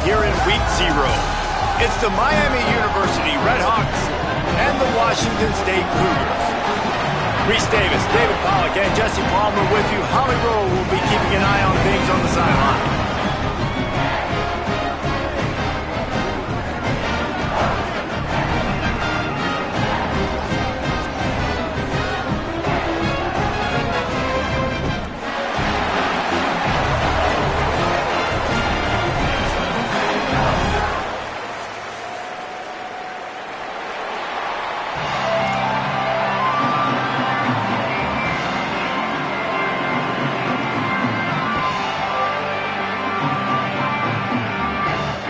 here in Week 0. It's the Miami University Redhawks and the Washington State Cougars. Reese Davis, David Pollack, and Jesse Palmer with you. Holly Rowe will be keeping an eye on things on the sideline.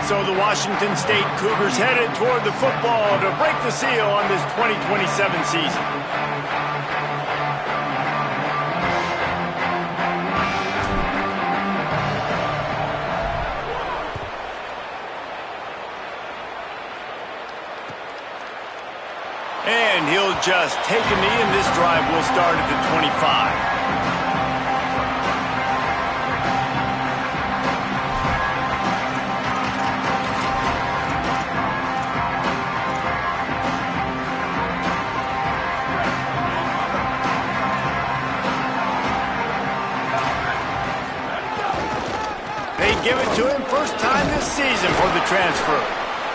So the Washington State Cougars headed toward the football to break the seal on this 2027 season. And he'll just take a knee, and this drive will start at the 25. Give it to him first time this season for the transfer.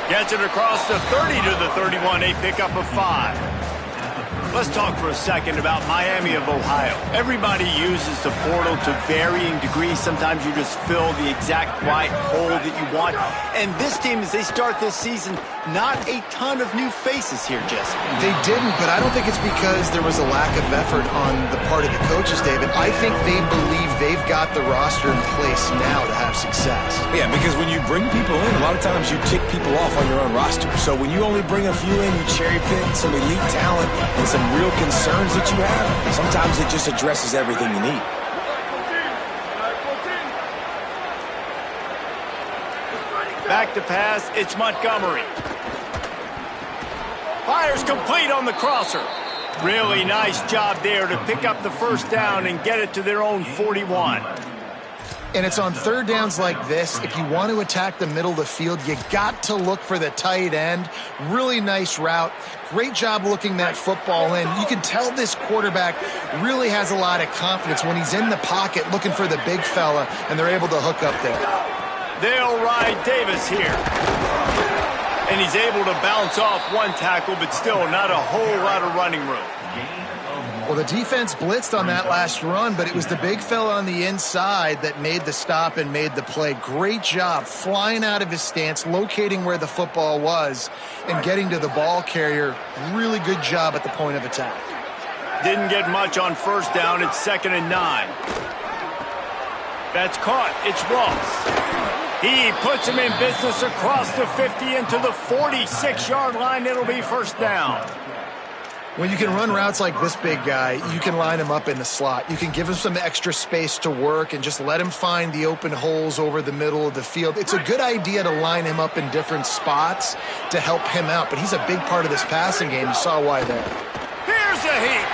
Gets it across the 30 to the 31, a pickup of 5. Let's talk for a second about Miami of Ohio. Everybody uses the portal to varying degrees. Sometimes you just fill the exact right hole that you want. And this team, as they start this season, not a ton of new faces here, Jesse. They didn't, but I don't think it's because there was a lack of effort on the part of the coaches, David. I think they believe they've got the roster in place now to have success. Yeah, because when you bring people in, a lot of times you tick people off on your own roster. So when you only bring a few in, you cherry pick some elite talent and some real concerns that you have, sometimes it just addresses everything you need. Back to pass, it's Montgomery. Fires complete on the crosser. Really nice job there to pick up the first down and get it to their own 41. And it's on third downs like this. If you want to attack the middle of the field, you got to look for the tight end. Really nice route. Great job looking that football in. You can tell this quarterback really has a lot of confidence when he's in the pocket looking for the big fella, and they're able to hook up there. They'll ride Davis here. And he's able to bounce off one tackle, but still not a whole lot of running room. Well, the defense blitzed on that last run, but it was the big fella on the inside that made the stop and made the play. Great job flying out of his stance, locating where the football was, and getting to the ball carrier. Really good job at the point of attack. Didn't get much on first down. It's 2nd and 9. That's caught. It's Ross. He puts him in business across the 50 into the 46-yard line. It'll be first down. When you can run routes like this big guy, you can line him up in the slot. You can give him some extra space to work and just let him find the open holes over the middle of the field. It's a good idea to line him up in different spots to help him out, but he's a big part of this passing game. You saw why there. Here's a heat.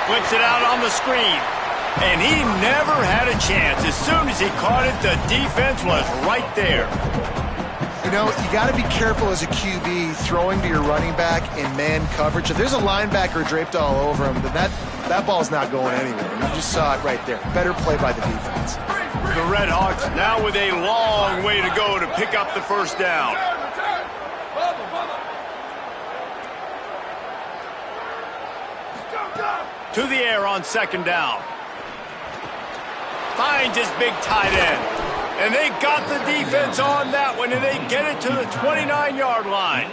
Flips it out on the screen. And he never had a chance. As soon as he caught it, the defense was right there. You know, you got to be careful as a QB throwing to your running back in man coverage. If there's a linebacker draped all over him, then that ball's not going anywhere. You just saw it right there. Better play by the defense. The Redhawks now with a long way to go to pick up the first down. To the air on 2nd down. Finds his big tight end. And they got the defense on that one, and they get it to the 29-yard line.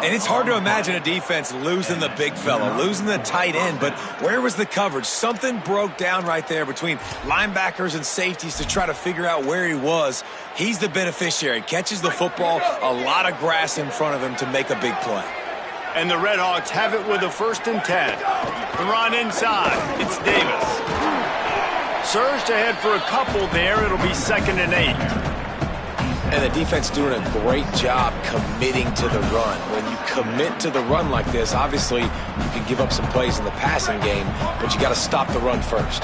And it's hard to imagine a defense losing the big fella, losing the tight end, but where was the coverage? Something broke down right there between linebackers and safeties to try to figure out where he was. He's the beneficiary. Catches the football, a lot of grass in front of him to make a big play. And the Redhawks have it with a 1st and 10. The run inside. It's Davis. Surged ahead for a couple there. It'll be 2nd and 8. And the defense doing a great job committing to the run. When you commit to the run like this, obviously you can give up some plays in the passing game, but you got to stop the run first.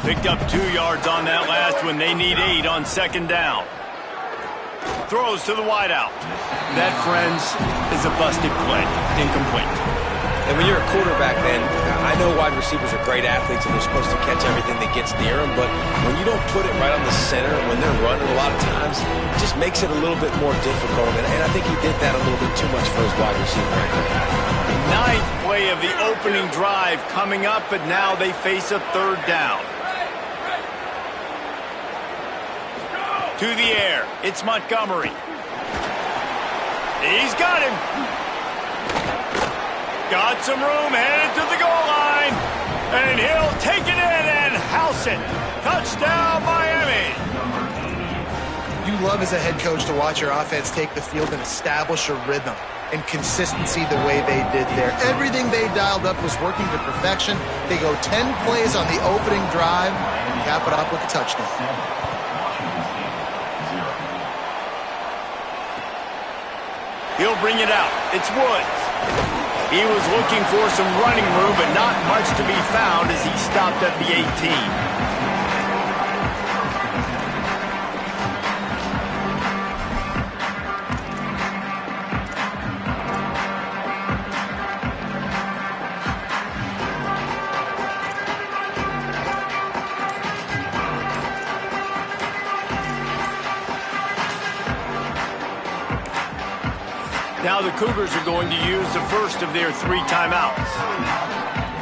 Picked up 2 yards on that last one. They need 8 on 2nd down. throws to the wideout. That, friends, is a busted play. Incomplete. And when you're a quarterback, man, I know wide receivers are great athletes and they're supposed to catch everything that gets near them, but when you don't put it right on the center, when they're running a lot of times, it just makes it a little bit more difficult. And I think he did that a little bit too much for his wide receiver right there. Ninth play of the opening drive coming up, but now they face a third down. To the air, it's Montgomery. He's got him. Got some room, headed to the goal line. And he'll take it in and house it. Touchdown, Miami. You love as a head coach to watch your offense take the field and establish a rhythm and consistency the way they did there. Everything they dialed up was working to perfection. They go 10 plays on the opening drive and cap it up with a touchdown. He'll bring it out. It's Woods. He was looking for some running room, but not much to be found as he stopped at the 18. Now the Cougars are going to use the first of their 3 timeouts.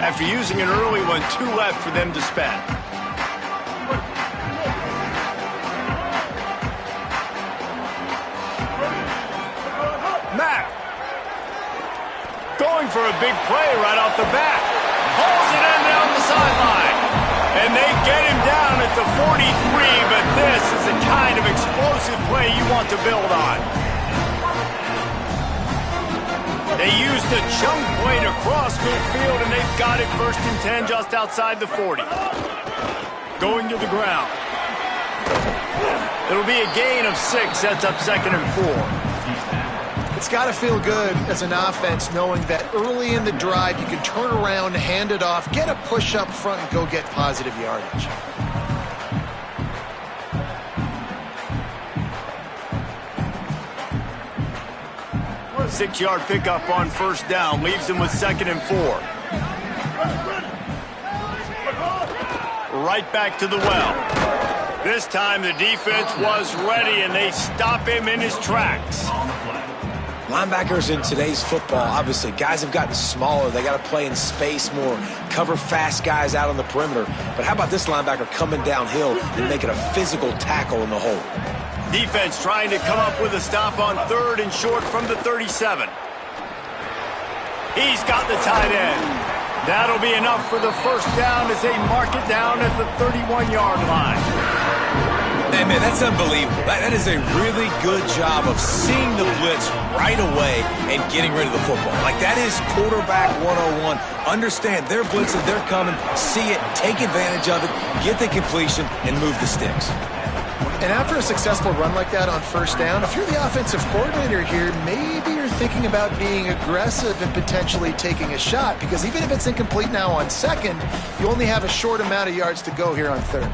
After using an early one, 2 left for them to spend. Mack going for a big play right off the bat. Hauls it in down the sideline. And they get him down at the 43, but this is the kind of explosive play you want to build on. They used a chunk play to cross midfield, and they've got it 1st and 10 just outside the 40. Going to the ground. It'll be a gain of 6, sets up 2nd and 4. It's got to feel good as an offense knowing that early in the drive you can turn around, hand it off, get a push up front, and go get positive yardage. 6-yard pickup on 1st down leaves them with 2nd and 4. Right back to the well. This time the defense was ready, and they stop him in his tracks. Linebackers in today's football, obviously, guys have gotten smaller. They got to play in space more, cover fast guys out on the perimeter. But how about this linebacker coming downhill and making a physical tackle in the hole? Defense trying to come up with a stop on 3rd and short from the 37. He's got the tight end. That'll be enough for the 1st down as they mark it down at the 31-yard line. Hey, man, that's unbelievable. That is a really good job of seeing the blitz right away and getting rid of the football. Like, that is quarterback 101. Understand they're blitzing, they're coming, see it, take advantage of it, get the completion, and move the sticks. And after a successful run like that on 1st down, if you're the offensive coordinator here, maybe you're thinking about being aggressive and potentially taking a shot, because even if it's incomplete now on 2nd, you only have a short amount of yards to go here on 3rd.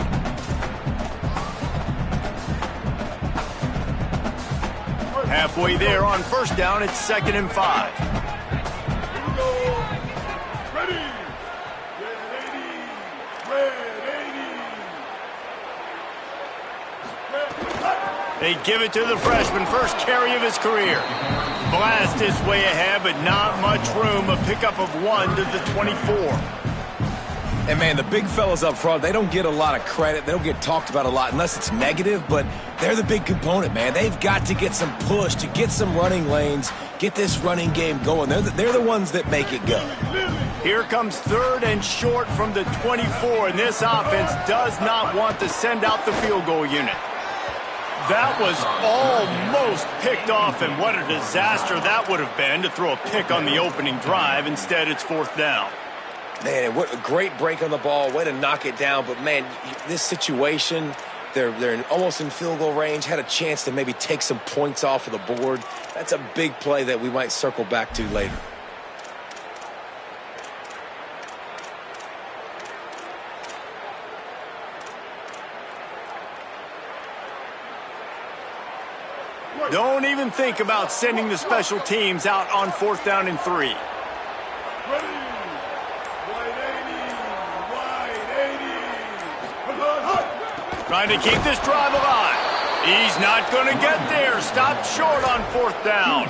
Halfway there on 1st down, it's 2nd and 5. Ready. They give it to the freshman, 1st carry of his career. Blast his way ahead, but not much room. A pickup of 1 to the 24. And, man, the big fellas up front, they don't get a lot of credit. They don't get talked about a lot unless it's negative, but they're the big component, man. They've got to get some push, to get some running lanes, get this running game going. They're the ones that make it go. Here comes 3rd and short from the 24, and this offense does not want to send out the field goal unit. That was almost picked off, and what a disaster that would have been to throw a pick on the opening drive. Instead, it's 4th down. Man, what a great break on the ball. Way to knock it down. But, man, this situation, they're almost in field goal range, had a chance to maybe take some points off of the board. That's a big play that we might circle back to later. Don't even think about sending the special teams out on 4th down and 3. Trying to keep this drive alive. He's not going to get there. Stopped short on 4th down.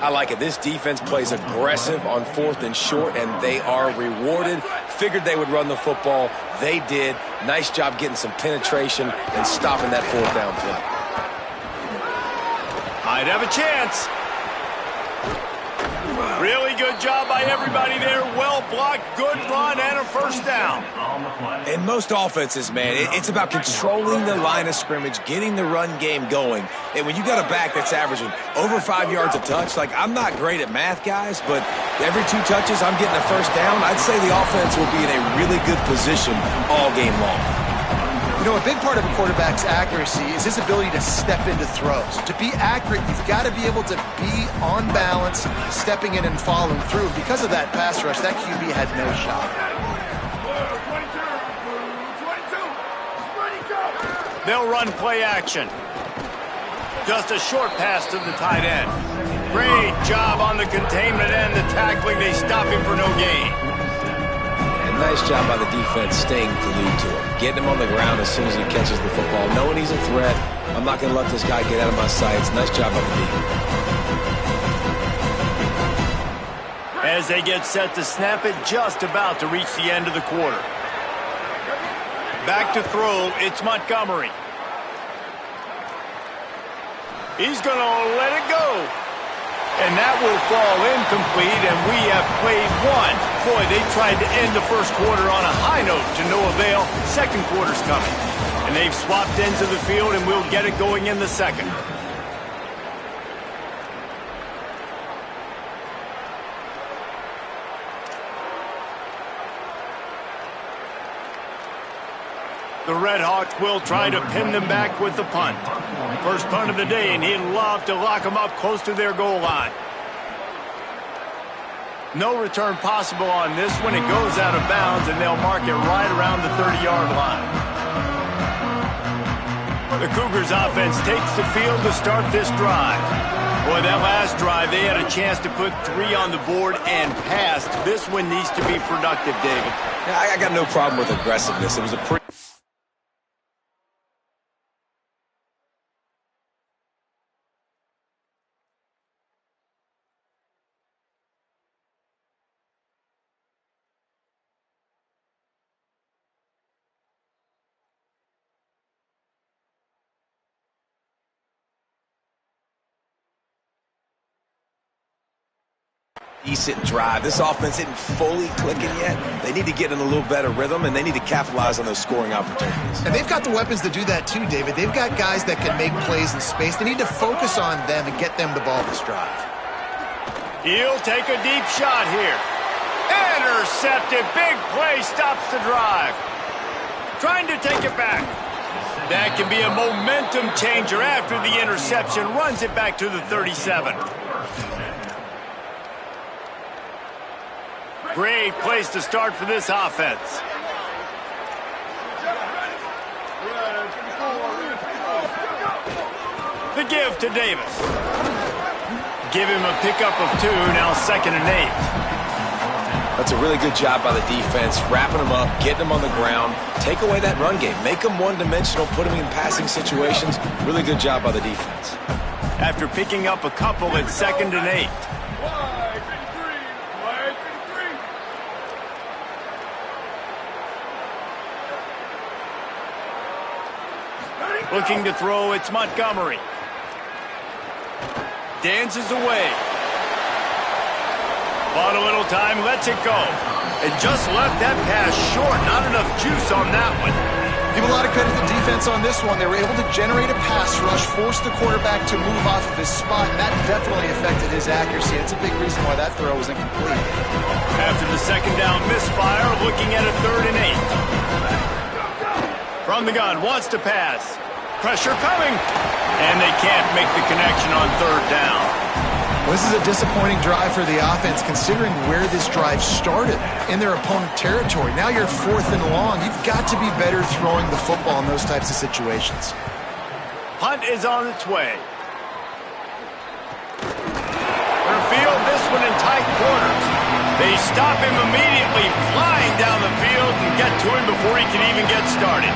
I like it. This defense plays aggressive on 4th and short, and they are rewarded. Figured they would run the football. They did. Nice job getting some penetration and stopping that 4th down play. Might have a chance. Really good job by everybody there. Well blocked, good run, and a 1st down. In most offenses, man, it's about controlling the line of scrimmage, getting the run game going. And when you got a back that's averaging over 5 yards a touch, like, I'm not great at math, guys, but every 2 touches I'm getting a 1st down, I'd say the offense will be in a really good position all game long. You know, a big part of a quarterback's accuracy is his ability to step into throws. To be accurate, you've got to be able to be on balance, stepping in and following through. Because of that pass rush, that QB had no shot. They'll run play action. Just a short pass to the tight end. Great job on the containment and the tackling. They stop him for no gain. Nice job by the defense staying glued to him. Getting him on the ground as soon as he catches the football. Knowing he's a threat. I'm not going to let this guy get out of my sights. Nice job by the defense. As they get set to snap it, just about to reach the end of the quarter. Back to throw, it's Montgomery. He's going to let it go. And that will fall incomplete, and we have played one. Boy, they tried to end the first quarter on a high note to no avail. Second quarter's coming. And they've swapped ends of the field, and we'll get it going in the second. The Red Hawks will try to pin them back with the punt. First punt of the day, and he'd love to lock them up close to their goal line. No return possible on this one. It goes out of bounds, and they'll mark it right around the 30-yard line. The Cougars offense takes the field to start this drive. Boy, that last drive, they had a chance to put 3 on the board and passed. This one needs to be productive, David. I got no problem with aggressiveness. It was a pretty... decent drive. This offense isn't fully clicking yet. They need to get in a little better rhythm, and they need to capitalize on those scoring opportunities. And they've got the weapons to do that too, David. They've got guys that can make plays in space. They need to focus on them and get them the ball this drive. He'll take a deep shot here. Intercepted. Big play stops the drive. Trying to take it back. That can be a momentum changer after the interception. Runs it back to the 37. Great place to start for this offense. The give to Davis. Give him a pickup of 2, now 2nd and 8. That's a really good job by the defense, wrapping them up, getting them on the ground, take away that run game, make them one-dimensional, put them in passing situations. Really good job by the defense. After picking up a couple at 2nd and 8. Looking to throw, it's Montgomery. Dances away. Bought a little time, lets it go. And just left that pass short. Not enough juice on that one. Give a lot of credit to the defense on this one. They were able to generate a pass rush, force the quarterback to move off of his spot, and that definitely affected his accuracy. It's a big reason why that throw was incomplete. After the 2nd down misfire, looking at a 3rd and 8. From the gun, wants to pass. Pressure coming. And they can't make the connection on 3rd down. Well, this is a disappointing drive for the offense, considering where this drive started, in their opponent territory. Now you're 4th and long. You've got to be better throwing the football in those types of situations. Punt is on its way. one in tight quarters. They stop him immediately, flying down the field, and get to him before he can even get started.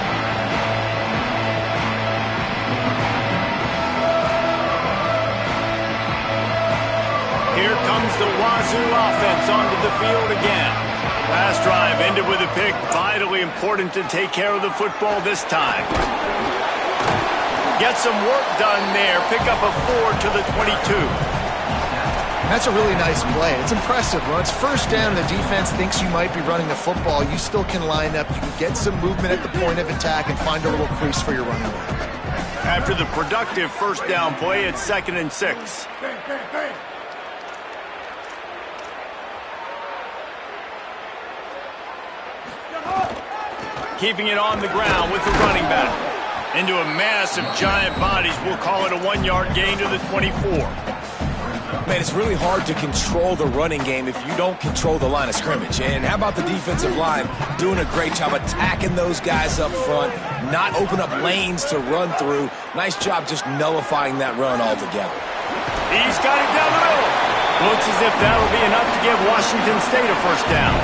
Here comes the Wazoo offense onto the field again. Last drive ended with a pick. Vitally important to take care of the football this time. Get some work done there. Pick up a 4 to the 22. That's a really nice play. It's impressive. When it's first down, the defense thinks you might be running the football. You still can line up. You can get some movement at the point of attack and find a little crease for your running back. After the productive first down play, it's 2nd and 6. Keeping it on the ground with the running back. Into a mass of giant bodies. We'll call it a 1-yard gain to the 24. Man, it's really hard to control the running game if you don't control the line of scrimmage. And how about the defensive line doing a great job attacking those guys up front, not open up lanes to run through. Nice job just nullifying that run altogether. He's got it down the middle. Looks as if that'll be enough to give Washington State a first down.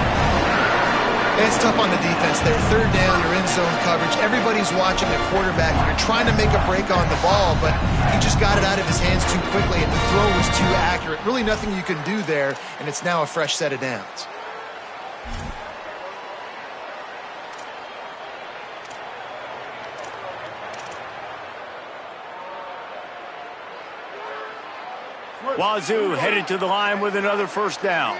It's tough on the defense there. Third down, you're in zone coverage. Everybody's watching the quarterback. You're trying to make a break on the ball, but he just got it out of his hands too quickly, and the throw was too accurate. Really nothing you can do there, and it's now a fresh set of downs. Wazoo headed to the line with another first down.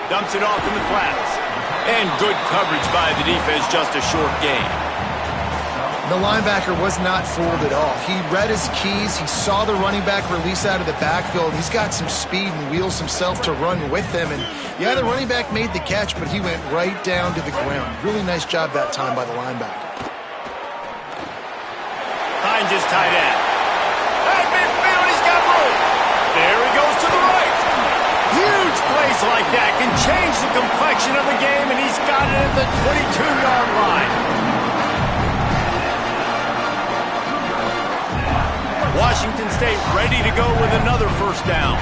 Dumps it off in the flats. And good coverage by the defense, just a short gain. The linebacker was not fooled at all. He read his keys. He saw the running back release out of the backfield. He's got some speed and wheels himself to run with them. And yeah, the running back made the catch, but he went right down to the ground. Really nice job that time by the linebacker. Finds his tight end. At midfield, he's got room. There he goes to the right. Huge plays like that can change the complexion of the game, and he's got it at the 22-yard line. Washington State ready to go with another first down.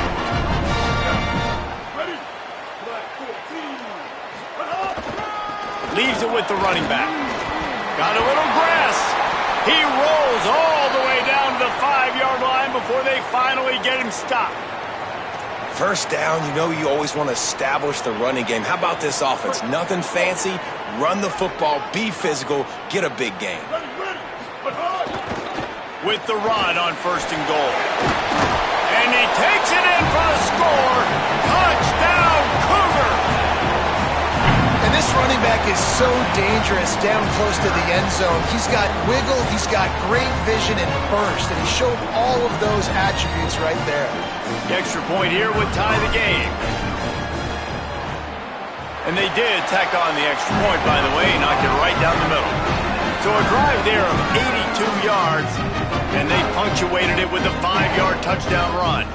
Leaves it with the running back. Got a little grass. He rolls all the way down to the 5-yard line before they finally get him stopped. First down, you know you always want to establish the running game. How about this offense? Nothing fancy. Run the football, be physical, get a big gain. With the run on 1st and goal. And he takes it in for the score. Touchdown, Cougar! And this running back is so dangerous down close to the end zone. He's got wiggle, he's got great vision and burst, and he showed all of those attributes right there. The extra point here would tie the game. And they did tack on the extra point, by the way, knocked it right down the middle. So a drive there of 82 yards, and they punctuated it with a 5-yard touchdown run.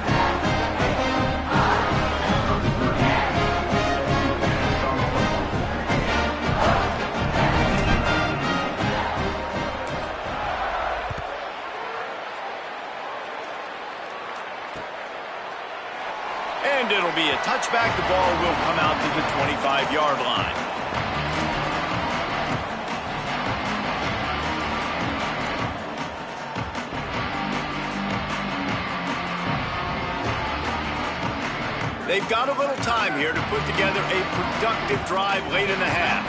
And it'll be a touchback. The ball will come out to the 25-yard line. They've got a little time here to put together a productive drive late in the half.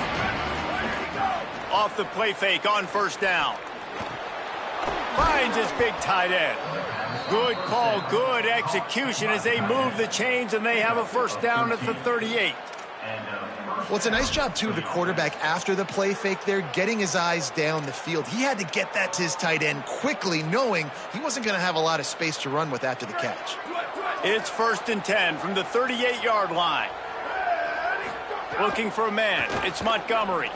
Off the play fake on 1st down. Finds his big tight end. Good call, good execution as they move the chains, and they have a first down at the 38. Well, it's a nice job, too, of the quarterback after the play fake there, getting his eyes down the field. He had to get that to his tight end quickly, knowing he wasn't going to have a lot of space to run with after the catch. It's 1st and 10 from the 38-yard line. Looking for a man. It's Montgomery.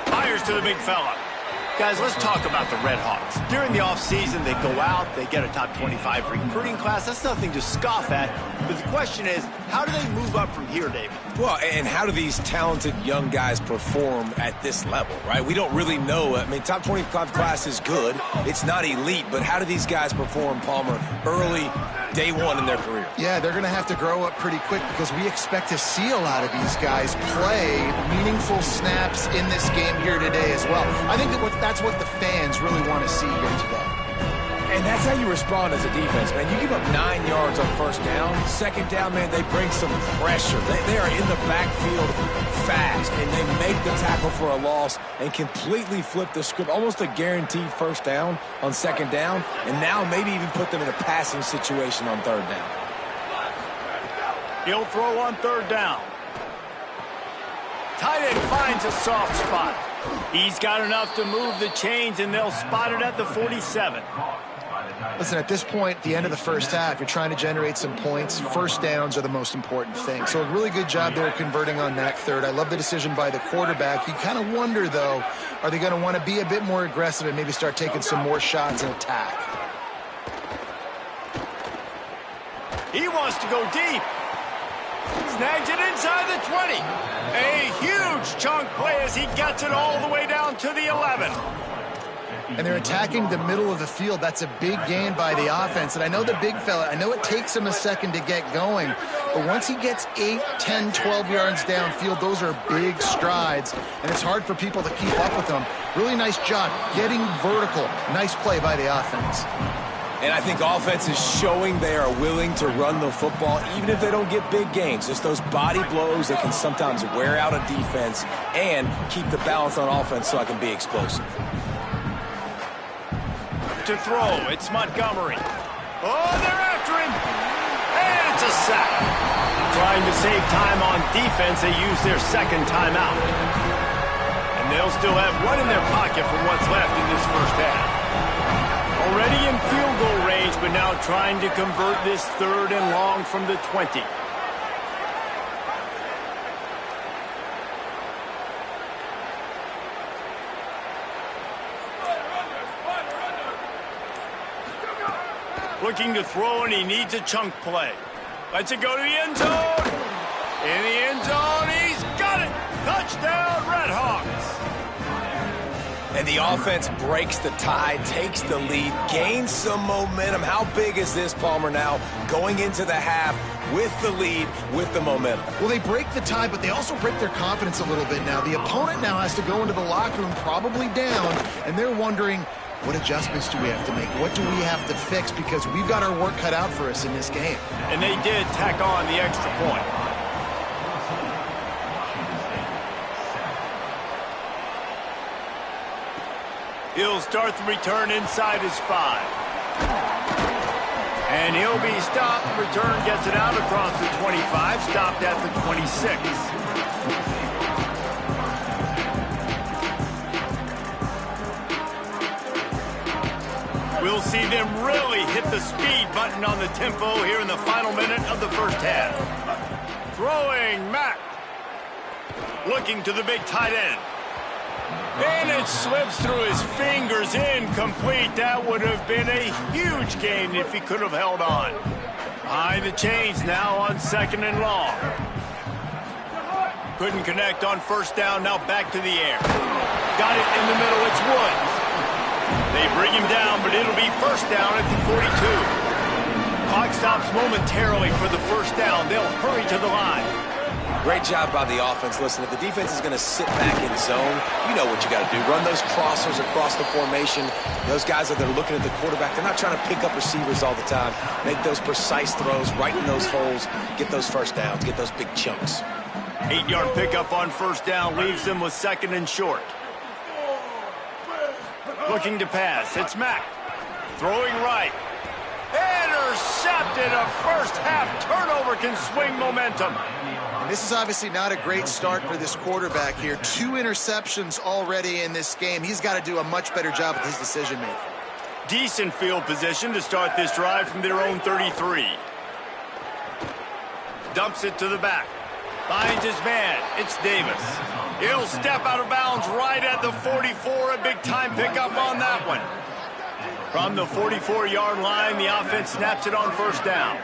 Fires to the big fella. Guys, let's talk about the Red Hawks. During the offseason, they go out, they get a top 25 recruiting class. That's nothing to scoff at. But the question is, How do they move up from here, David? Well, and how do these talented young guys perform at this level, right? We don't really know. I mean, top 25 class is good. It's not elite, but how do these guys perform, Palmer, early, day one in their career? Yeah, they're going to have to grow up pretty quick because we expect to see a lot of these guys play meaningful snaps in this game here today as well. I think that's what the fans really want to see here today. And that's how you respond as a defense, man. You give up 9 yards on first down. Second down, man, they bring some pressure. They are in the backfield fast, and they make the tackle for a loss and completely flip the script. Almost a guaranteed first down on second down, and now maybe even put them in a passing situation on third down. He'll throw on third down. Tight end finds a soft spot. He's got enough to move the chains, and they'll spot it at the 47. Listen, at this point, the end of the first half, you're trying to generate some points. First downs are the most important thing. So a really good job there converting on that third. I love the decision by the quarterback. You kind of wonder, though, are they going to want to be a bit more aggressive and maybe start taking some more shots and attack? He wants to go deep. Snags it inside the 20. A huge chunk play as he gets it all the way down to the 11. And they're attacking the middle of the field. That's a big gain by the offense. And I know the big fella, I know it takes him a second to get going, but once he gets 8, 10, 12 yards downfield, those are big strides, and it's hard for people to keep up with them. Really nice job getting vertical. Nice play by the offense. And I think offense is showing they are willing to run the football, even if they don't get big gains. Just those body blows that can sometimes wear out a defense and keep the balance on offense so I can be explosive. To throw, it's Montgomery. Oh, they're after him. And it's a sack. Trying to save time on defense, they use their second timeout. And they'll still have one in their pocket for what's left in this first half. Already in field goal range, but now trying to convert this third and long from the 20. Looking to throw, and he needs a chunk play. Lets it go to the end zone. In the end zone, he's got it. Touchdown, Redhawks. And the offense breaks the tie, takes the lead, gains some momentum. How big is this, Palmer, now going into the half with the lead, with the momentum? Well, they break the tie, but they also break their confidence a little bit now. The opponent now has to go into the locker room probably down, and they're wondering, what adjustments do we have to make? What do we have to fix? Because we've got our work cut out for us in this game. And they did tack on the extra point. He'll start the return inside his 5. And he'll be stopped. Return gets it out across the 25, stopped at the 26. We'll see them really hit the speed button on the tempo here in the final minute of the first half. Throwing, Mack. Looking to the big tight end. And it slips through his fingers, incomplete. That would have been a huge gain if he could have held on. Behind the chains now on second and long. Couldn't connect on first down, now back to the air. Got it in the middle, it's Woods. They bring him down, but it'll be first down at the 42. Clock stops momentarily for the first down. They'll hurry to the line. Great job by the offense. Listen, if the defense is going to sit back in zone, you know what you got to do. Run those crossers across the formation. Those guys that are looking at the quarterback, they're not trying to pick up receivers all the time. Make those precise throws, right in those holes, get those first downs, get those big chunks. 8-yard pickup on first down leaves them with second and short. Looking to pass, it's Mack. Throwing right. Intercepted. A first half turnover can swing momentum. And this is obviously not a great start for this quarterback here. 2 interceptions already in this game. He's got to do a much better job with his decision-making. Decent field position to start this drive from their own 33. Dumps it to the back. Finds his man. It's Davis. He'll step out of bounds right at the 44. A big-time pickup on that one. From the 44-yard line, the offense snaps it on first down.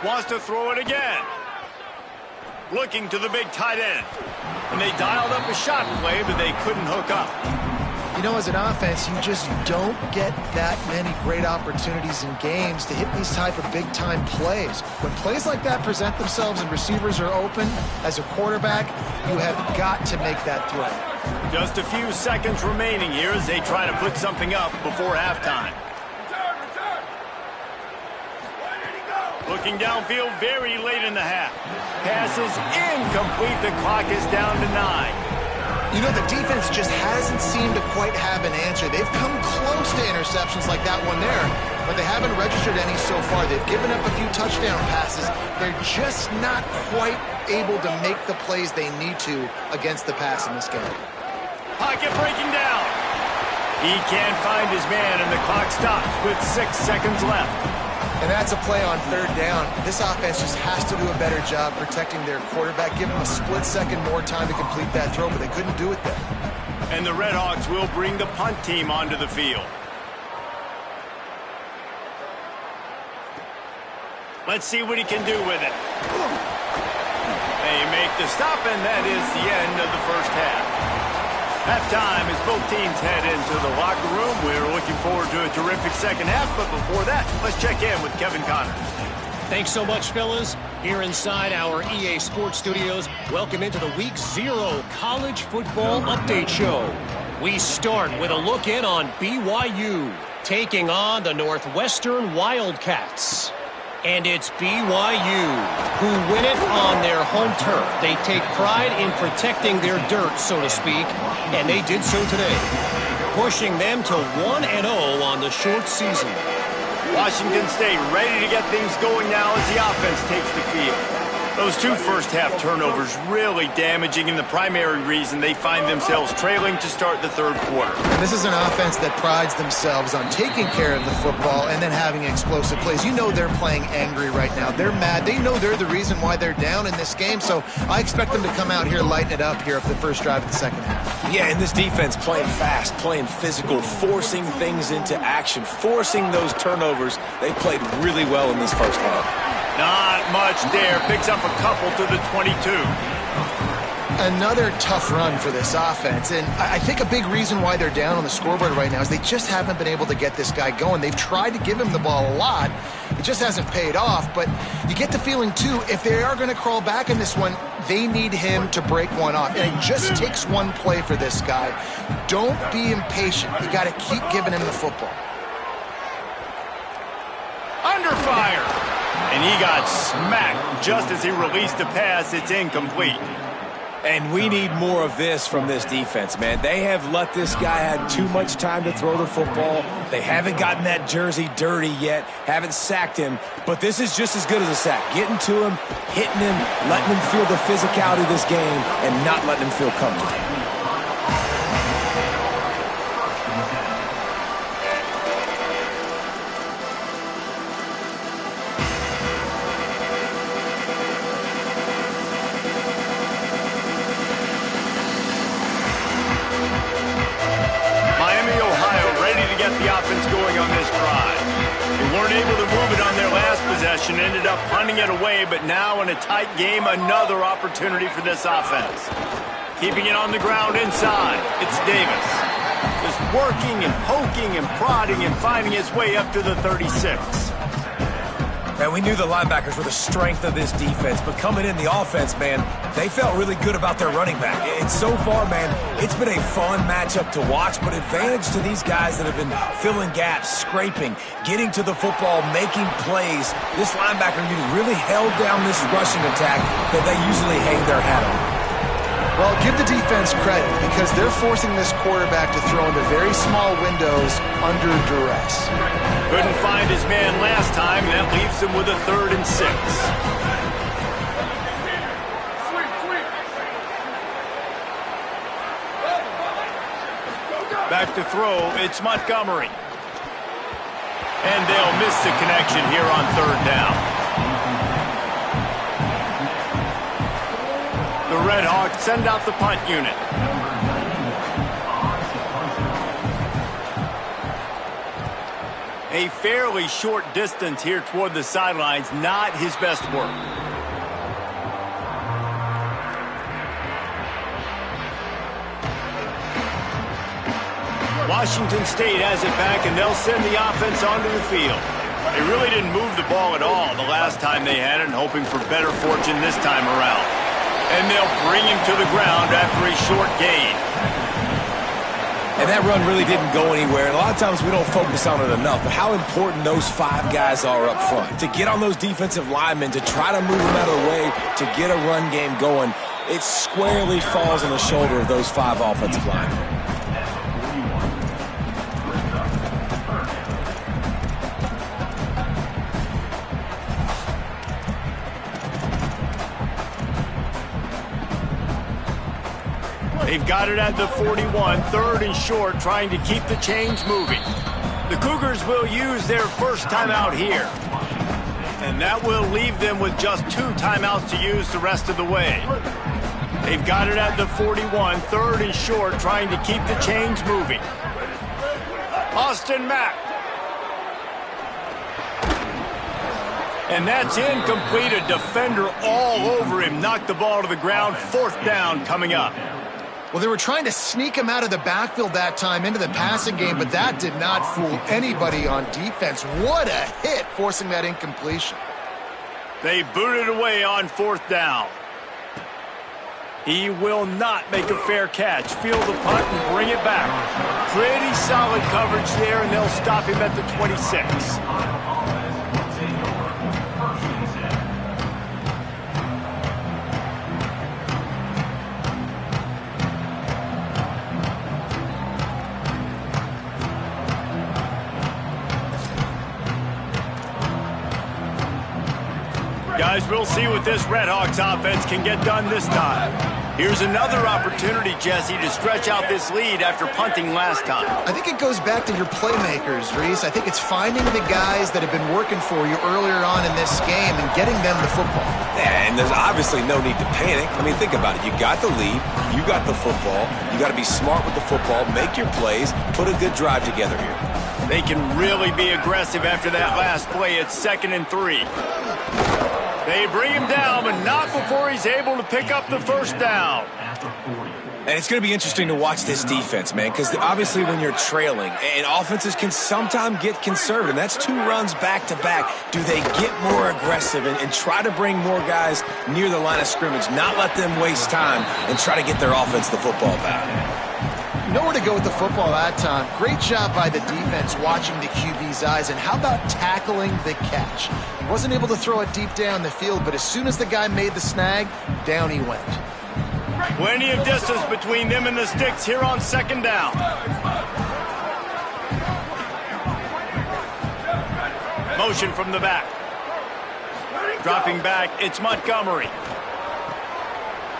Wants to throw it again. Looking to the big tight end. And they dialed up a shot play, but they couldn't hook up. You know, as an offense, you just don't get that many great opportunities in games to hit these type of big-time plays. When plays like that present themselves and receivers are open, as a quarterback, you have got to make that throw. Just a few seconds remaining here as they try to put something up before halftime. Looking downfield very late in the half. Pass is incomplete. The clock is down to 9. You know, the defense just hasn't seemed to quite have an answer. They've come close to interceptions like that one there, but they haven't registered any so far. They've given up a few touchdown passes. They're just not quite able to make the plays they need to against the pass in this game. Pocket breaking down. He can't find his man, and the clock stops with 6 seconds left. And that's a play on third down. This offense just has to do a better job protecting their quarterback. Give him a split second more time to complete that throw, but they couldn't do it there. And the Redhawks will bring the punt team onto the field. Let's see what he can do with it. They make the stop, and that is the end of the first half. Halftime as both teams head into the locker room. We're looking forward to a terrific second half, but before that, let's check in with Kevin Connors. Thanks so much, fellas. Here inside our EA Sports Studios, welcome into the Week 0 College Football Update Show. We start with a look in on BYU, taking on the Northwestern Wildcats. And it's BYU who win it on their home turf. They take pride in protecting their dirt, so to speak, and they did so today, pushing them to 1-0 on the short season. Washington State ready to get things going now as the offense takes the field. Those 2 first-half turnovers really damaging, and the primary reason they find themselves trailing to start the third quarter. And this is an offense that prides themselves on taking care of the football and then having explosive plays. You know they're playing angry right now. They're mad. They know they're the reason why they're down in this game, so I expect them to come out here, lighten it up here for the first drive of the second half. Yeah, and this defense playing fast, playing physical, forcing things into action, forcing those turnovers. They played really well in this first half. Not much there. Picks up a couple to the 22. Another tough run for this offense, and I think a big reason why they're down on the scoreboard right now is they just haven't been able to get this guy going. They've tried to give him the ball a lot. It just hasn't paid off, but you get the feeling, too, if they are going to crawl back in this one, they need him to break one off. And it just takes one play for this guy. Don't be impatient. You got to keep giving him the football. Under fire. And he got smacked just as he released the pass. It's incomplete. And we need more of this from this defense, man. They have let this guy have too much time to throw the football. They haven't gotten that jersey dirty yet, haven't sacked him. But this is just as good as a sack. Getting to him, hitting him, letting him feel the physicality of this game, and not letting him feel comfortable. Ended up punting it away, but now in a tight game, another opportunity for this offense. Keeping it on the ground inside, it's Davis. Just working and poking and prodding and finding his way up to the 36. Man, we knew the linebackers were the strength of this defense, but coming in the offense, man, they felt really good about their running back. And so far, man, it's been a fun matchup to watch, but advantage to these guys that have been filling gaps, scraping, getting to the football, making plays. This linebacker unit really held down this rushing attack that they usually hang their hat on. Well, give the defense credit because they're forcing this quarterback to throw into very small windows under duress. Couldn't find his man last time, and that leaves him with a 3rd and 6. Back to throw, it's Montgomery. And they'll miss the connection here on 3rd down. The Redhawks send out the punt unit. A fairly short distance here toward the sidelines, not his best work. Washington State has it back, and they'll send the offense onto the field. They really didn't move the ball at all the last time they had it, hoping for better fortune this time around. And they'll bring him to the ground after a short gain. And that run really didn't go anywhere. And a lot of times we don't focus on it enough, but how important those 5 guys are up front. To get on those defensive linemen, to try to move them out of the way, to get a run game going, it squarely falls on the shoulder of those 5 offensive linemen. They've got it at the 41, third and short, trying to keep the chains moving. The Cougars will use their first timeout here. And that will leave them with just 2 timeouts to use the rest of the way. They've got it at the 41, third and short, trying to keep the chains moving. Austin Mack. And that's incomplete. A defender all over him. Knocked the ball to the ground. 4th down coming up. Well, they were trying to sneak him out of the backfield that time into the passing game, but that did not fool anybody on defense. What a hit, forcing that incompletion. They booted away on 4th down. He will not make a fair catch. Field the punt and bring it back. Pretty solid coverage there, and they'll stop him at the 26. Guys, we'll see what this Redhawks offense can get done this time. Here's another opportunity, Jesse, to stretch out this lead after punting last time. I think it goes back to your playmakers, Reese. I think it's finding the guys that have been working for you earlier on in this game and getting them the football. Yeah, and there's obviously no need to panic. I mean, think about it. You got the lead. You got the football. You got to be smart with the football, make your plays, put a good drive together here. They can really be aggressive after that last play. It's 2nd and 3. They bring him down, but not before he's able to pick up the first down. And it's going to be interesting to watch this defense, man, because obviously when you're trailing, and offenses can sometimes get conservative. That's 2 runs back-to-back. Do they get more aggressive and try to bring more guys near the line of scrimmage, not let them waste time, and try to get their offense the football back? Nowhere to go with the football that time. Great job by the defense watching the QB's eyes. And how about tackling the catch? He wasn't able to throw it deep down the field, but as soon as the guy made the snag, down he went. Plenty of distance between them and the sticks here on 2nd down. Motion from the back. Dropping back, it's Montgomery.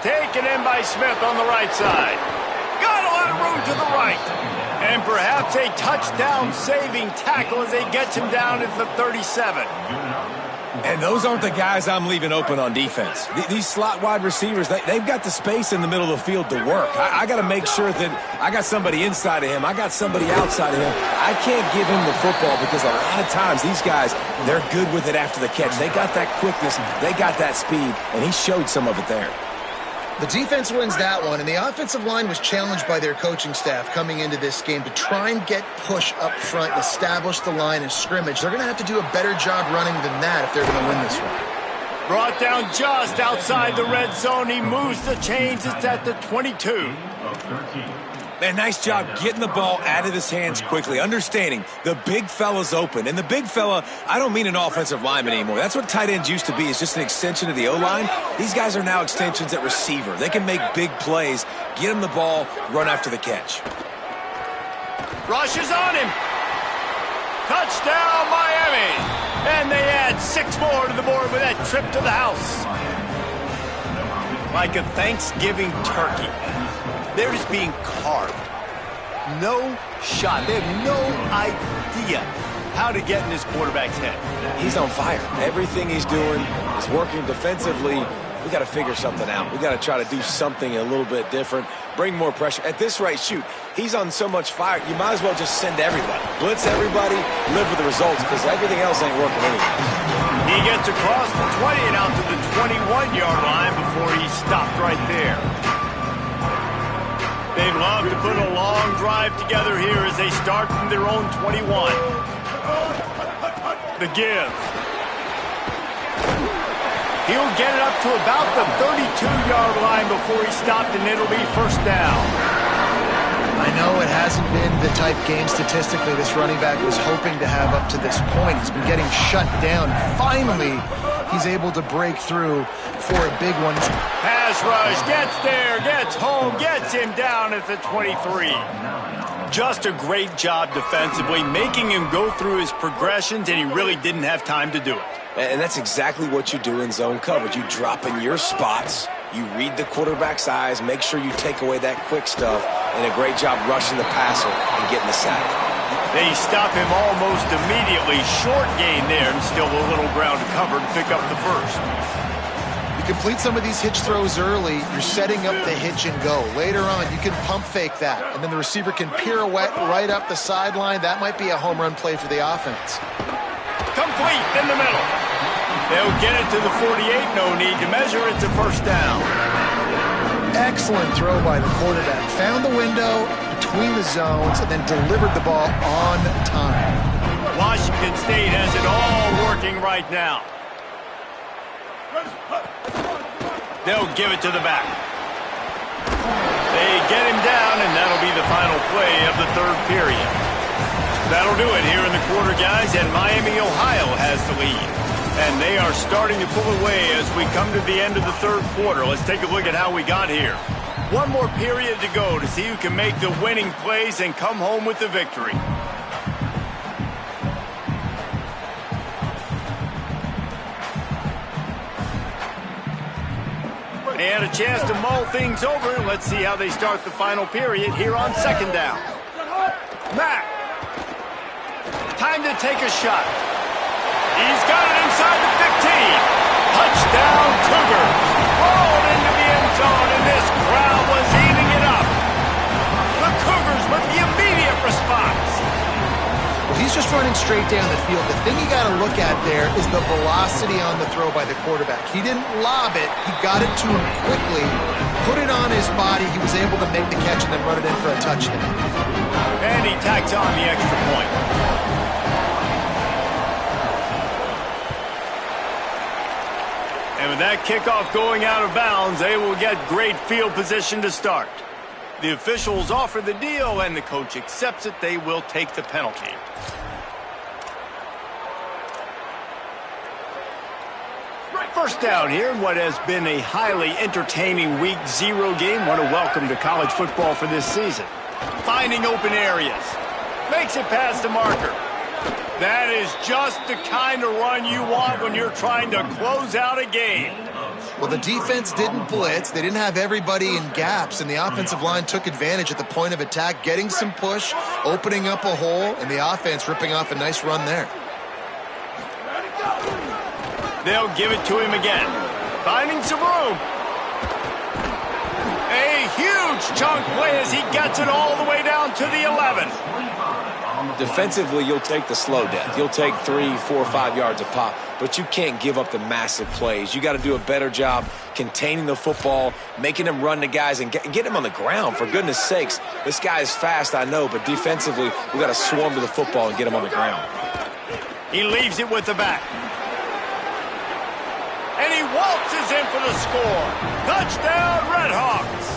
Taken in by Smith on the right side. Got a lot of room to the right. And perhaps a touchdown-saving tackle as they gets him down at the 37. And those aren't the guys I'm leaving open on defense. These slot wide receivers, they've got the space in the middle of the field to work. I got to make sure that I got somebody inside of him. I got somebody outside of him. I can't give him the football because a lot of times these guys, they're good with it after the catch. They got that quickness. They got that speed, and he showed some of it there. The defense wins that one, and the offensive line was challenged by their coaching staff coming into this game to try and get push up front and establish the line of scrimmage. They're going to have to do a better job running than that if they're going to win this one. Brought down just outside the red zone. He moves the chains. It's at the 22. Man, nice job getting the ball out of his hands quickly, understanding the big fella's open. And the big fella, I don't mean an offensive lineman anymore. That's what tight ends used to be, is just an extension of the O-line. These guys are now extensions at receiver. They can make big plays, get him the ball, run after the catch. Rushes on him. Touchdown, Miami. And they add 6 more to the board with that trip to the house. Like a Thanksgiving turkey. They're just being carved. No shot. They have no idea how to get in this quarterback's head. He's on fire. Everything he's doing is working defensively, we got to figure something out. We got to try to do something a little bit different, bring more pressure. At this rate, shoot, he's on so much fire, you might as well just send everybody. Blitz everybody, live with the results, because everything else ain't working anyway. He gets across the 20 and out to the 21-yard line before he stopped right there. They love to put a long drive together here as they start from their own 21. The give. He'll get it up to about the 32-yard line before he stopped, and it'll be first down. I know it hasn't been the type game statistically this running back was hoping to have up to this point. He's been getting shut down. Finally, he's able to break through for a big one. Pass rush, gets there, gets home, gets him down at the 23. Just a great job defensively, making him go through his progressions, and he really didn't have time to do it. And that's exactly what you do in zone coverage. You drop in your spots, you read the quarterback's eyes, make sure you take away that quick stuff, and a great job rushing the passer and getting the sack. They stop him almost immediately. Short gain there, and still a little ground to cover to pick up the first. You complete some of these hitch throws early, you're setting up the hitch and go. Later on, you can pump fake that, and then the receiver can pirouette right up the sideline. That might be a home run play for the offense. Complete in the middle. They'll get it to the 48. No need to measure. It's a first down. Excellent throw by the quarterback. Found the window between the zones and then delivered the ball on time. Washington State has it all working right now. They'll give it to the back. They get him down, and that'll be the final play of the third period. That'll do it here in the quarter, guys, and Miami, Ohio has the lead. And they are starting to pull away as we come to the end of the third quarter. Let's take a look at how we got here. One more period to go to see who can make the winning plays and come home with the victory. And a chance to mull things over. Let's see how they start the final period here on second down. Matt. Time to take a shot. He's got it inside the 15. Touchdown, Cougars. Rolled into the end zone, and this crowd was eating it up. The Cougars with the immediate response. Well, he's just running straight down the field. The thing you got to look at there is the velocity on the throw by the quarterback. He didn't lob it. He got it to him quickly, put it on his body. He was able to make the catch and then run it in for a touchdown. And he tacks on the extra point. And with that kickoff going out of bounds, they will get great field position to start. The officials offer the deal, and the coach accepts it. They will take the penalty. First down here in what has been a highly entertaining Week 0 game. What a welcome to college football for this season. Finding open areas. Makes it past the marker. That is just the kind of run you want when you're trying to close out a game. Well, the defense didn't blitz. They didn't have everybody in gaps, and the offensive line took advantage at the point of attack, getting some push, opening up a hole, and the offense ripping off a nice run there. They'll give it to him again. Finding some room. A huge chunk play as he gets it all the way down to the 11. Defensively, you'll take the slow death. You'll take 3, 4, 5 yards a pop, but you can't give up the massive plays. You got to do a better job containing the football, making them run the guys, and get him on the ground. For goodness sakes, this guy is fast, I know, but defensively, we got to swarm to the football and get him on the ground. He leaves it with the back. And he waltzes in for the score. Touchdown, Redhawks.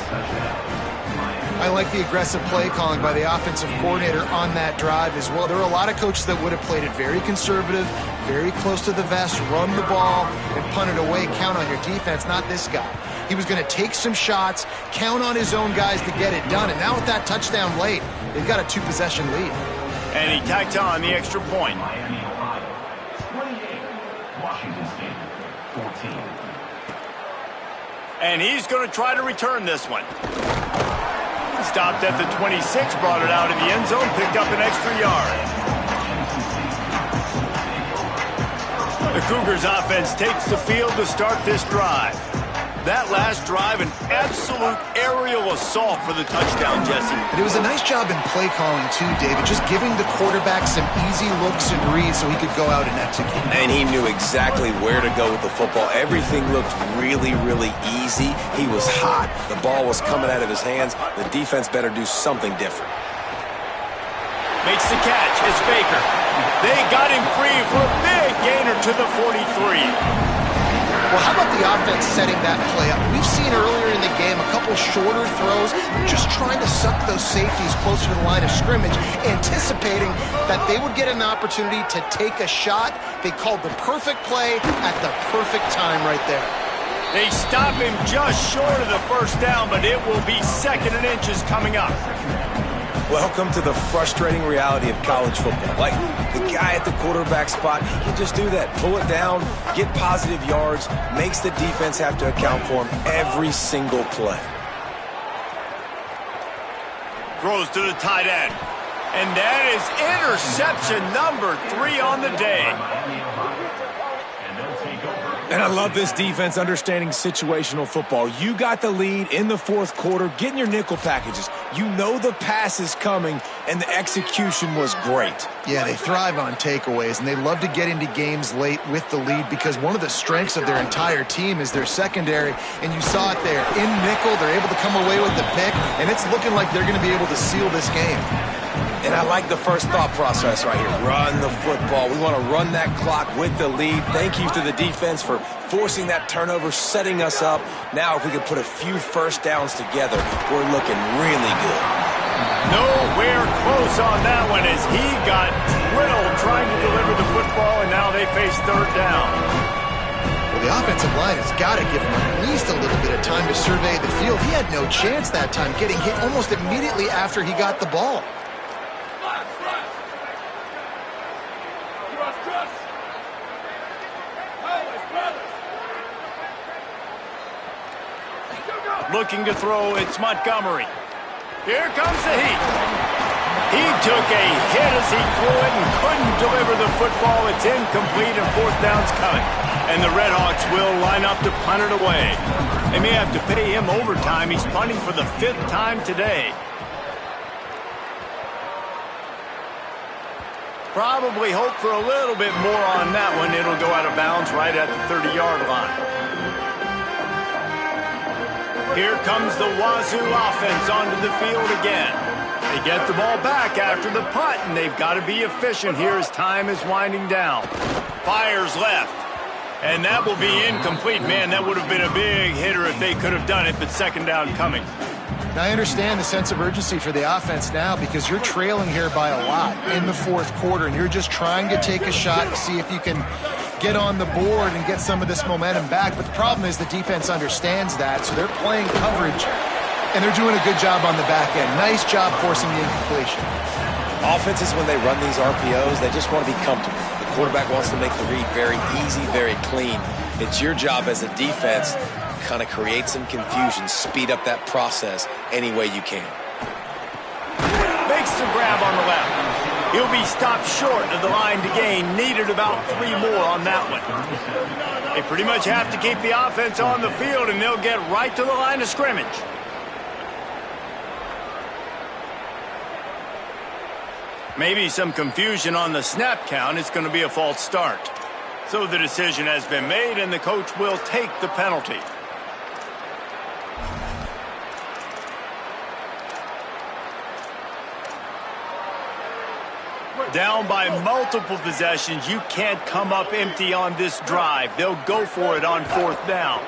I like the aggressive play calling by the offensive coordinator on that drive as well. There are a lot of coaches that would have played it very conservative, very close to the vest, run the ball, and punt it away, count on your defense. Not this guy. He was going to take some shots, count on his own guys to get it done. And now with that touchdown late, they've got a 2-possession lead. And he tacked on the extra point. Miami, Ohio, 28, Washington State, 14. And he's going to try to return this one. Stopped at the 26, brought it out of the end zone, picked up an extra yard. The Cougars offense takes the field to start this drive. That last drive, an absolute aerial assault for the touchdown, Jesse. And it was a nice job in play calling too, David, just giving the quarterback some easy looks and reads so he could go out and execute. And he knew exactly where to go with the football. Everything looked really, really easy. He was hot. The ball was coming out of his hands. The defense better do something different. Makes the catch. It's Baker. They got him free for a big gainer to the 43. Well, how about the offense setting that play up? We've seen earlier in the game a couple shorter throws, just trying to suck those safeties closer to the line of scrimmage, anticipating that they would get an opportunity to take a shot. They called the perfect play at the perfect time right there. They stop him just short of the first down, but it will be 2nd and inches coming up. Welcome to the frustrating reality of college football. Like, the guy at the quarterback spot, he can just do that. Pull it down, get positive yards, makes the defense have to account for him every single play. Throws to the tight end. And that is interception number 3 on the day. And I love this defense understanding situational football. You got the lead in the 4th quarter, getting your nickel packages. You know the pass is coming, and the execution was great. Yeah, they thrive on takeaways, and they love to get into games late with the lead because one of the strengths of their entire team is their secondary, and you saw it there. In nickel, they're able to come away with the pick, and it's looking like they're going to be able to seal this game. And I like the first thought process right here. Run the football. We want to run that clock with the lead. Thank you to the defense for forcing that turnover, setting us up. Now, if we could put a few first downs together, we're looking really good. Nowhere close on that one as he got drilled trying to deliver the football, and now they face 3rd down. Well, the offensive line has got to give him at least a little bit of time to survey the field. He had no chance that time, getting hit almost immediately after he got the ball. Looking to throw, it's Montgomery. Here comes the heat. He took a hit as he threw it and couldn't deliver the football. It's incomplete and 4th down's coming. And the Redhawks will line up to punt it away. They may have to pay him overtime. He's punting for the 5th time today. Probably hope for a little bit more on that one. It'll go out of bounds right at the 30-yard line. Here comes the Wazoo offense onto the field again. They get the ball back after the punt, and they've got to be efficient here as time is winding down. Fires left, and that will be incomplete. Man, that would have been a big hitter if they could have done it, but 2nd down coming. Now, I understand the sense of urgency for the offense now because you're trailing here by a lot in the 4th quarter, and you're just trying to take a shot to see if you can get on the board and get some of this momentum back. But the problem is the defense understands that, so they're playing coverage, and they're doing a good job on the back end. Nice job forcing the incompletion. Offenses, when they run these RPOs, they just want to be comfortable. The quarterback wants to make the read very easy, very clean. It's your job as a defense kind of create some confusion, speed up that process any way you can. Makes the grab on the left. He'll be stopped short of the line to gain. Needed about 3 more on that one. They pretty much have to keep the offense on the field, and they'll get right to the line of scrimmage. Maybe some confusion on the snap count. It's going to be a false start. So the decision has been made, and the coach will take the penalty. Down by multiple possessions, you can't come up empty on this drive. They'll go for it on 4th down.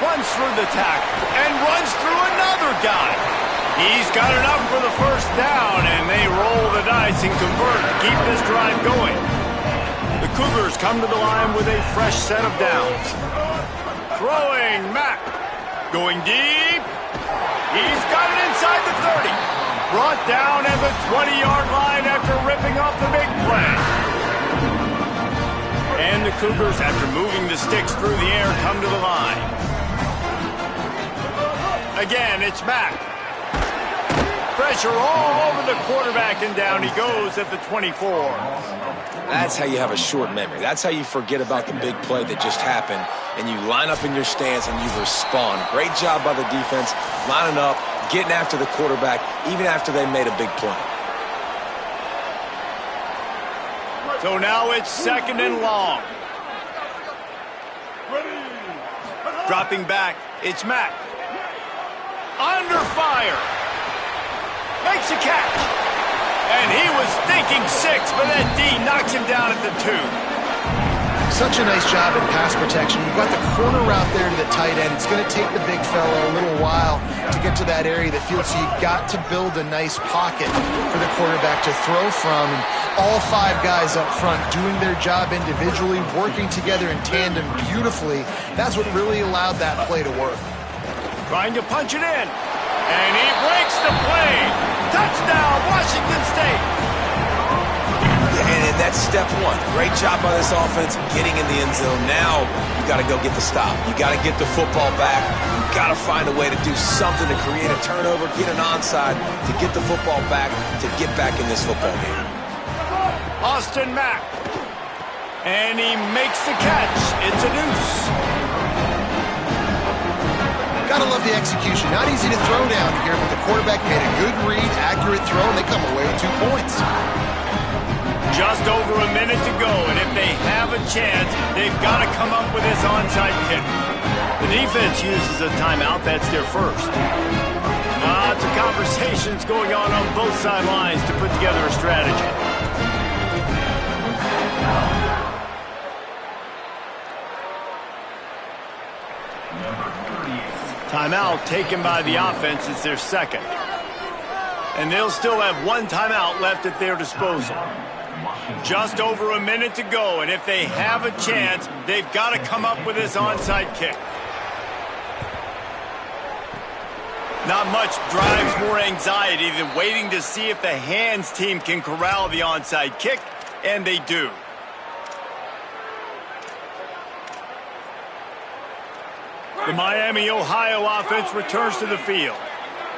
Runs through the tackle and runs through another guy. He's got enough for the 1st down, and they roll the dice and convert to keep this drive going. The Cougars come to the line with a fresh set of downs. Throwing Mack. Going deep. He's got it inside the 30. Brought down at the 20-yard line after ripping off the big play. And the Cougars, after moving the sticks through the air, come to the line. Again, it's Mack. Pressure all over the quarterback, and down he goes at the 24. That's how you have a short memory. That's how you forget about the big play that just happened, and you line up in your stance and you respond. Great job by the defense, lining up, getting after the quarterback, even after they made a big play. So now it's 2nd and long. Dropping back, it's Mack. Under fire. Makes a catch. And he was thinking 6, but that D knocks him down at the 2. Such a nice job in pass protection. You've got the corner route there to the tight end. It's going to take the big fella a little while to get to that area of the field, so you've got to build a nice pocket for the quarterback to throw from. And all 5 guys up front doing their job individually, working together in tandem beautifully. That's what really allowed that play to work. Trying to punch it in. And he breaks the play. Touchdown, Washington State. And that's step 1. Great job by this offense getting in the end zone. Now you got to go get the stop. You got to get the football back. You got to find a way to do something to create a turnover, get an onside, to get the football back, to get back in this football game. Austin Mack. And he makes the catch. It's a deuce. Gotta love the execution. Not easy to throw down here, but the quarterback made a good read, accurate throw, and they come away with 2 points. Just over a minute to go, and if they have a chance, they've got to come up with this onside kick. The defense uses a timeout. That's their first. Lots of conversations going on both sidelines to put together a strategy. Timeout taken by the offense. It's their second. And they'll still have 1 timeout left at their disposal. Just over a minute to go, and if they have a chance, they've got to come up with this onside kick. Not much drives more anxiety than waiting to see if the hands team can corral the onside kick, and they do. The Miami, Ohio offense returns to the field.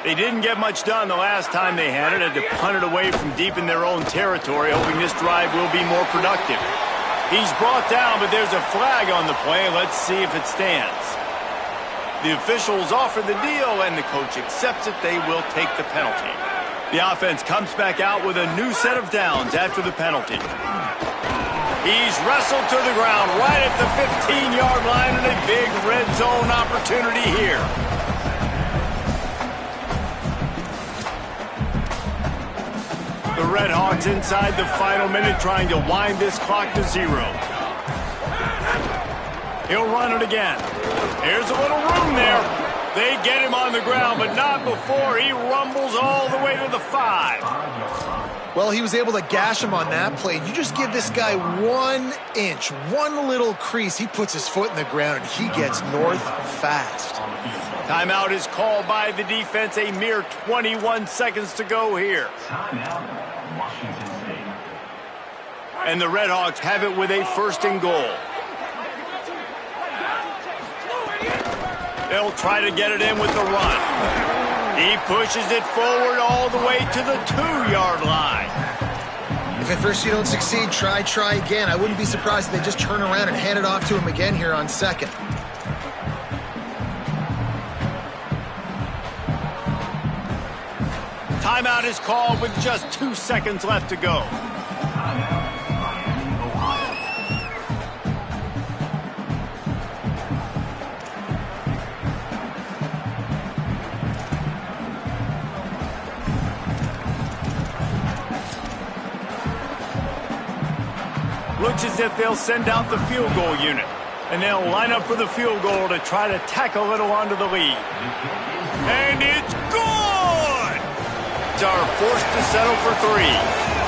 They didn't get much done the last time they had it to punt it away from deep in their own territory, hoping this drive will be more productive. He's brought down, but there's a flag on the play. Let's see if it stands. The officials offer the deal, and the coach accepts it. They will take the penalty. The offense comes back out with a new set of downs after the penalty. He's wrestled to the ground right at the 15-yard line, and a big red zone opportunity here. The Red Hawks inside the final minute trying to wind this clock to 0. He'll run it again. Here's a little room there. They get him on the ground, but not before he rumbles all the way to the 5. Well, he was able to gash him on that play. You just give this guy 1 inch, 1 little crease. He puts his foot in the ground, and he gets north fast. Timeout is called by the defense. A mere 21 seconds to go here. And the Red Hawks have it with a 1st and goal. They'll try to get it in with the run. He pushes it forward all the way to the 2-yard line. If at first you don't succeed, try again. I wouldn't be surprised if they just turn around and hand it off to him again here on 2nd. Timeout is called with just 2 seconds left to go. Looks as if they'll send out the field goal unit, and they'll line up for the field goal to try to tack a little onto the lead. And it's good! Are forced to settle for 3.